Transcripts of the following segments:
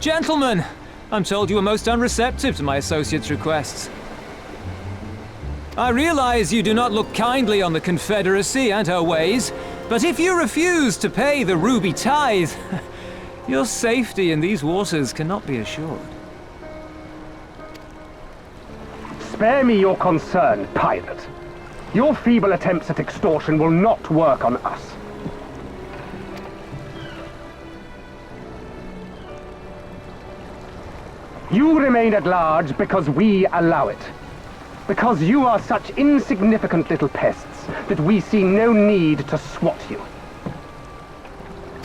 Gentlemen, I'm told you were most unreceptive to my associate's requests. I realize you do not look kindly on the Confederacy and her ways, but if you refuse to pay the ruby tithe, your safety in these waters cannot be assured. Spare me your concern, pilot. Your feeble attempts at extortion will not work on us. You remain at large because we allow it. Because you are such insignificant little pests that we see no need to swat you.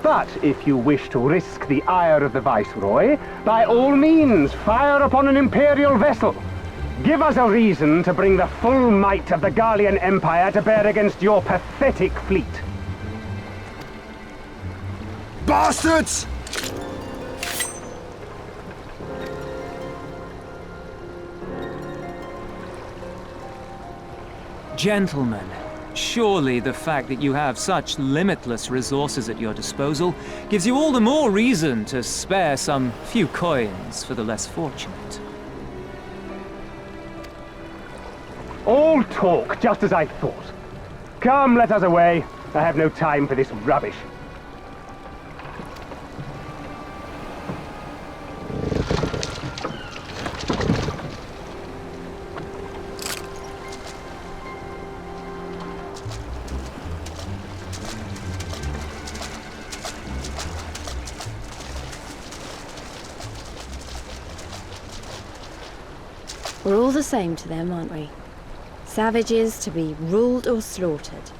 But if you wish to risk the ire of the Viceroy, by all means, fire upon an Imperial vessel. Give us a reason to bring the full might of the Garlean Empire to bear against your pathetic fleet. Bastards! Gentlemen, surely the fact that you have such limitless resources at your disposal gives you all the more reason to spare some few coins for the less fortunate. All talk, just as I thought. Come, let us away. I have no time for this rubbish. We're all the same to them, aren't we? Savages to be ruled or slaughtered.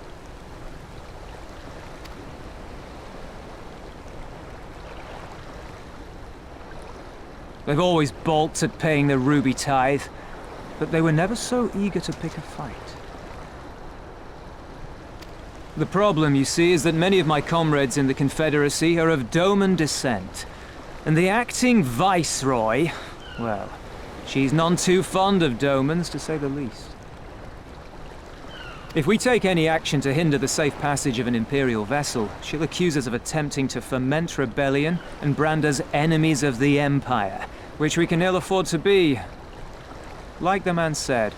They've always balked at paying the ruby tithe, but they were never so eager to pick a fight. The problem, you see, is that many of my comrades in the Confederacy are of Doman descent, and the acting Viceroy, well, she's none too fond of Domans, to say the least. If we take any action to hinder the safe passage of an Imperial vessel, she'll accuse us of attempting to foment rebellion and brand us enemies of the Empire, which we can ill afford to be. Like the man said,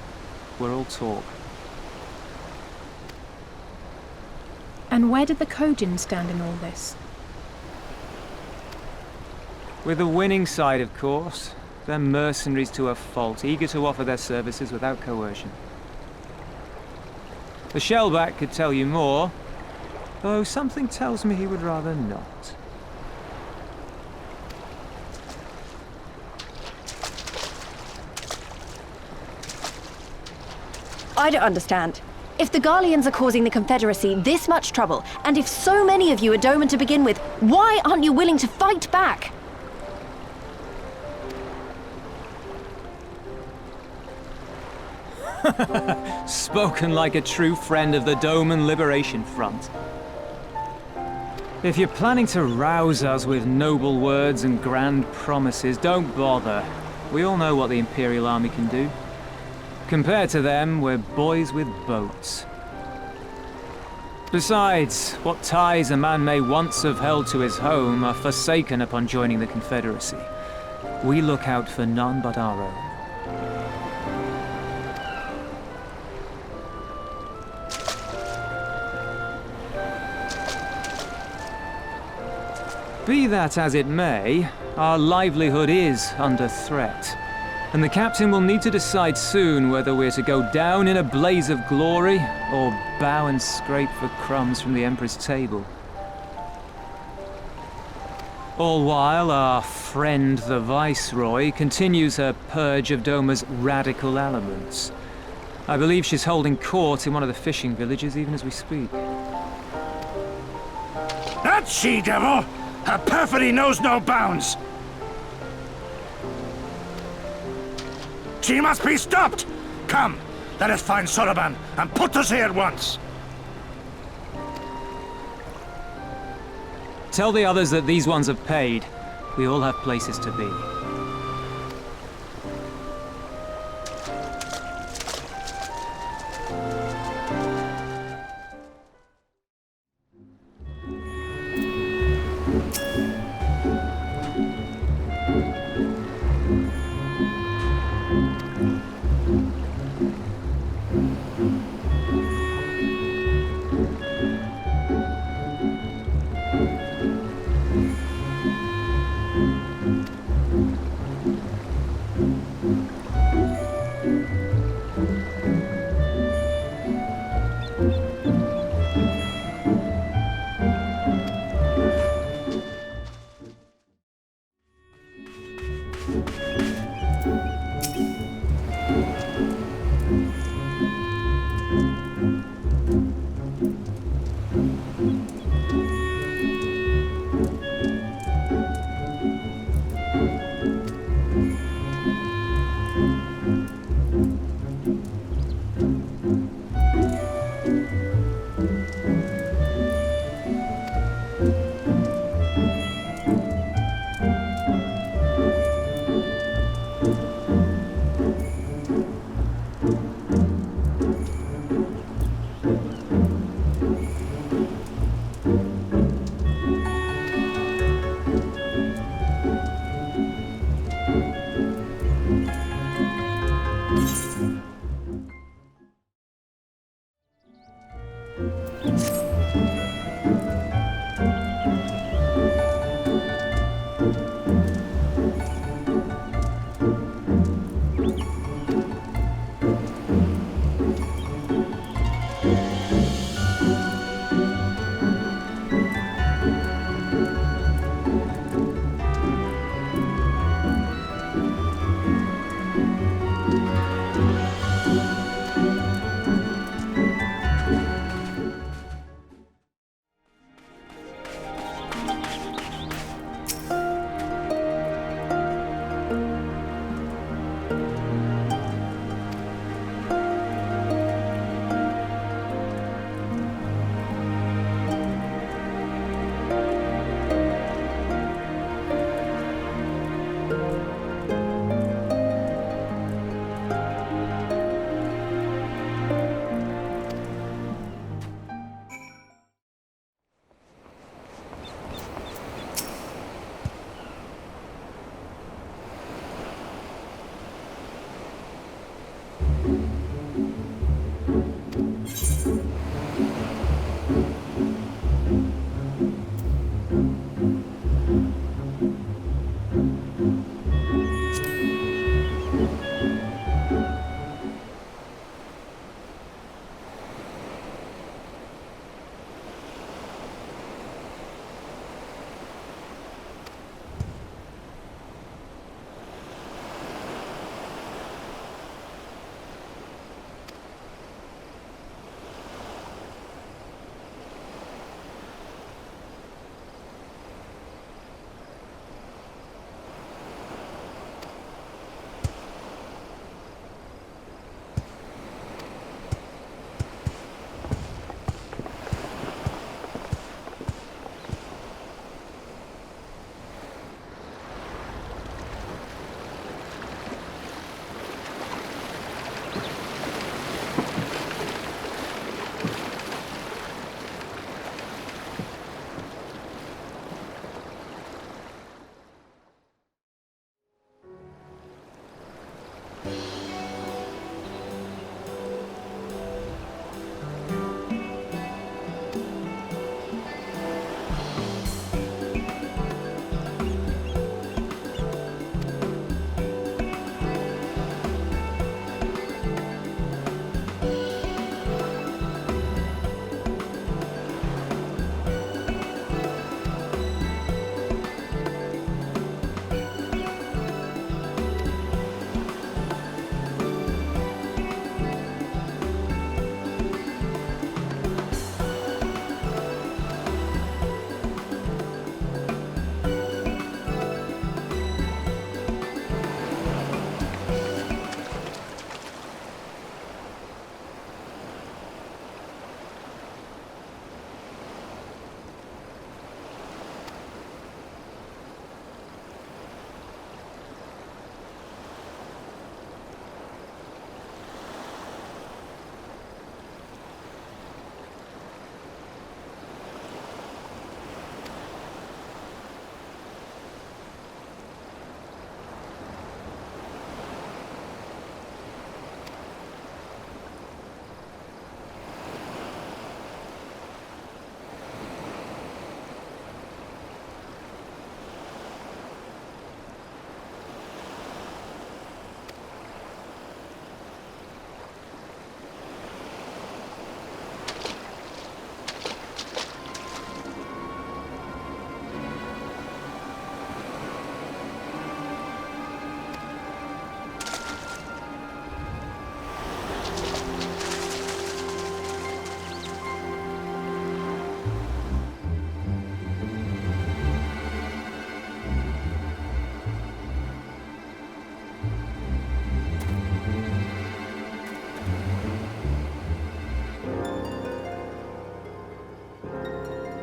we're all talk. And where did the Kojin stand in all this? With the winning side, of course. They're mercenaries to a fault, eager to offer their services without coercion. The Shellback could tell you more, though something tells me he would rather not. I don't understand. If the Garleans are causing the Confederacy this much trouble, and if so many of you are Doman to begin with, why aren't you willing to fight back? Spoken like a true friend of the Doman Liberation Front. If you're planning to rouse us with noble words and grand promises, don't bother. We all know what the Imperial Army can do. Compared to them, we're boys with boats. Besides, what ties a man may once have held to his home are forsaken upon joining the Confederacy. We look out for none but our own. Be that as it may, our livelihood is under threat. And the captain will need to decide soon whether we're to go down in a blaze of glory, or bow and scrape for crumbs from the Emperor's table. All while our friend the Viceroy continues her purge of Doma's radical elements. I believe she's holding court in one of the fishing villages even as we speak. That she-devil! Her perfidy knows no bounds! She must be stopped! Come, let us find Soroban and put us here at once! Tell the others that these ones have paid. We all have places to be.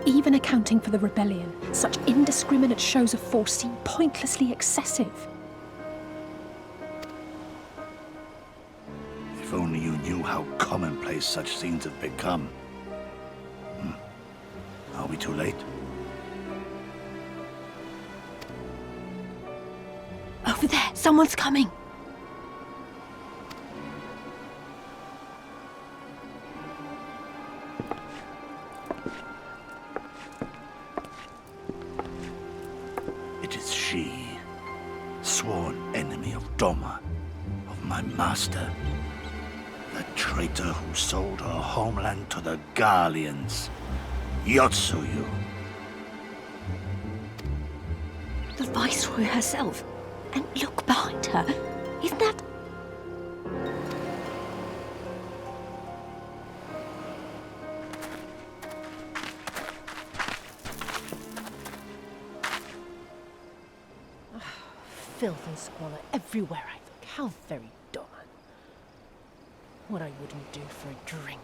Even accounting for the rebellion, such indiscriminate shows of force seem pointlessly excessive. If only you knew how commonplace such scenes have become. Are we too late? Over there, someone's coming. It is she, sworn enemy of Doma, of my master. The traitor who sold her homeland to the Garleans. Yotsuyu. The Viceroy herself. And look behind her. Isn't that... Filth and squalor everywhere I look. How very Doman. What I wouldn't do for a drink.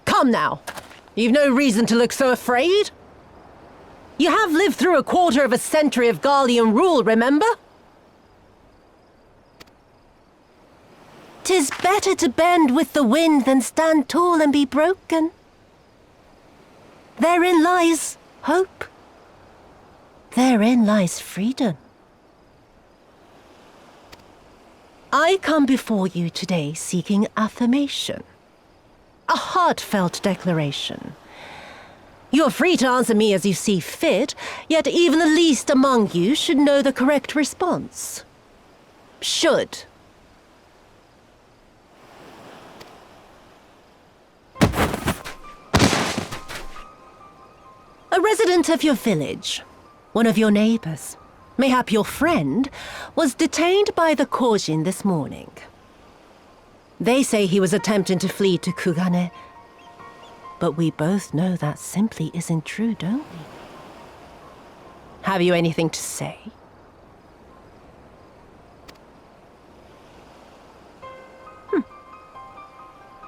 Come now! You've no reason to look so afraid. You have lived through a quarter of a century of Garlean rule, remember? 'Tis better to bend with the wind than stand tall and be broken. Therein lies hope. Therein lies freedom. I come before you today seeking affirmation. A heartfelt declaration. You're free to answer me as you see fit, yet even the least among you should know the correct response. Should. A resident of your village, one of your neighbors, mayhap your friend, was detained by the Kojin this morning. They say he was attempting to flee to Kugane. But we both know that simply isn't true, don't we? Have you anything to say?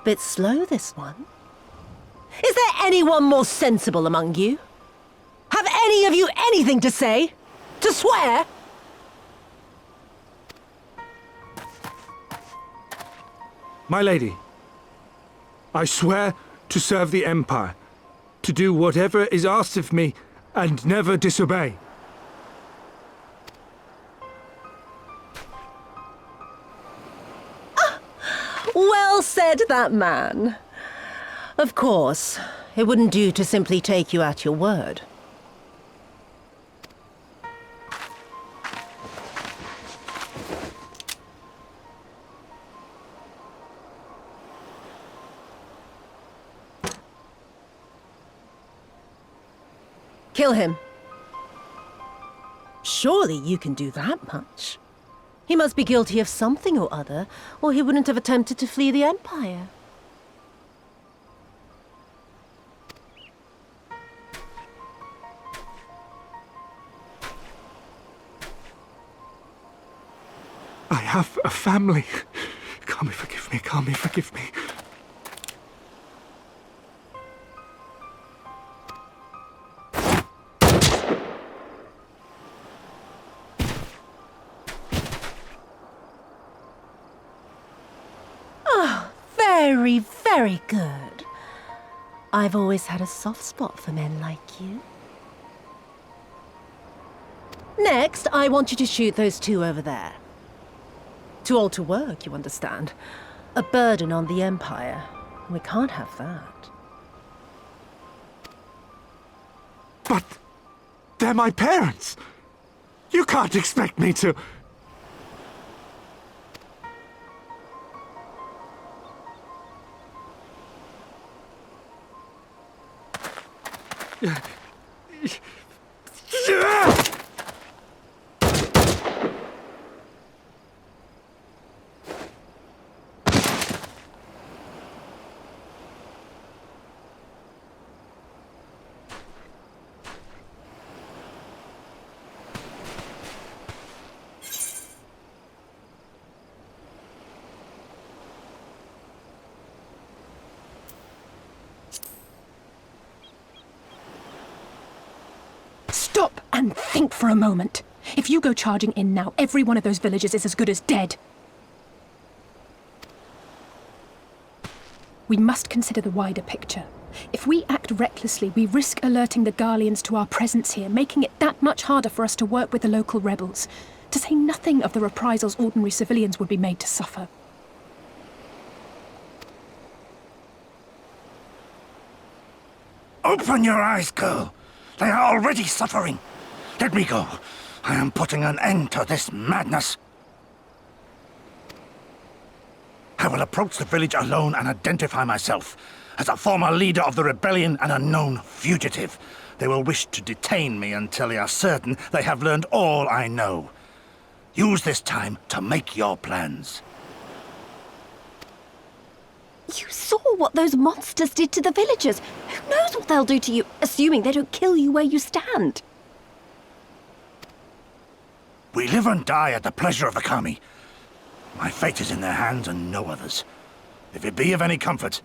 Bit slow, this one. Is there anyone more sensible among you? Have any of you anything to say? To swear? My lady, I swear to serve the Empire, to do whatever is asked of me, and never disobey. Well said, that man. Of course, it wouldn't do to simply take you at your word. Kill him. Surely you can do that much. He must be guilty of something or other, or he wouldn't have attempted to flee the Empire. I have a family. Kami, forgive me. Kami, forgive me. Very, very good. I've always had a soft spot for men like you. Next, I want you to shoot those two over there. Too old to work, you understand. A burden on the Empire. We can't have that. But they're my parents. You can't expect me to... Stop and think for a moment. If you go charging in now, every one of those villagers is as good as dead. We must consider the wider picture. If we act recklessly, we risk alerting the Garleans to our presence here, making it that much harder for us to work with the local rebels. To say nothing of the reprisals ordinary civilians would be made to suffer. Open your eyes, girl. They are already suffering. Let me go. I am putting an end to this madness. I will approach the village alone and identify myself as a former leader of the rebellion and a known fugitive. They will wish to detain me until they are certain they have learned all I know. Use this time to make your plans. You saw what those monsters did to the villagers. Who knows what they'll do to you, assuming they don't kill you where you stand? We live and die at the pleasure of the Kami. My fate is in their hands and no others. If it be of any comfort,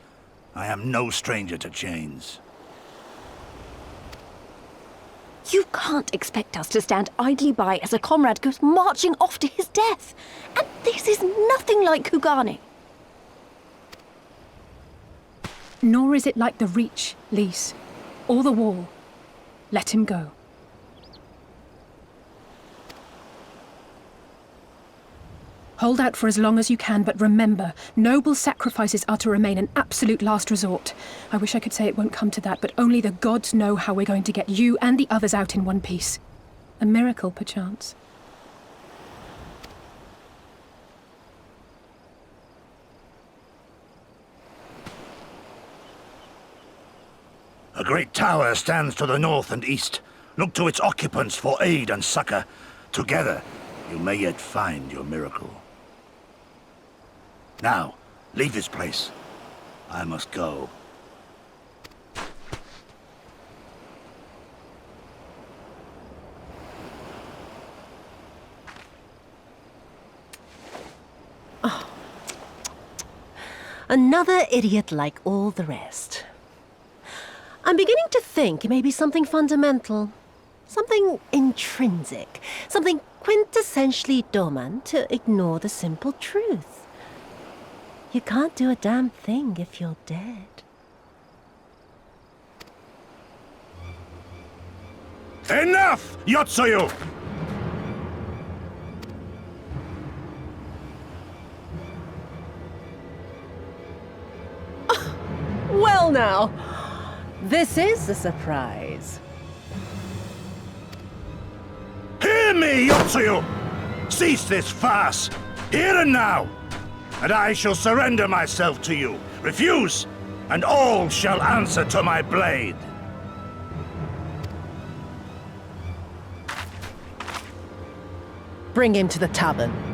I am no stranger to chains. You can't expect us to stand idly by as a comrade goes marching off to his death. And this is nothing like Kugane. Nor is it like the Reach, Lys, or the Wall. Let him go. Hold out for as long as you can, but remember, noble sacrifices are to remain an absolute last resort. I wish I could say it won't come to that, but only the gods know how we're going to get you and the others out in one piece. A miracle, perchance. A great tower stands to the north and east. Look to its occupants for aid and succor. Together, you may yet find your miracle. Now, leave this place. I must go. Another idiot like all the rest. I'm beginning to think it may be something fundamental. Something intrinsic. Something quintessentially Doman to ignore the simple truth. You can't do a damn thing if you're dead. Enough, Yotsuyu! Well now, this is a surprise. Hear me, Yotsuyu! Cease this farce, here and now, and I shall surrender myself to you. Refuse, and all shall answer to my blade. Bring him to the tavern.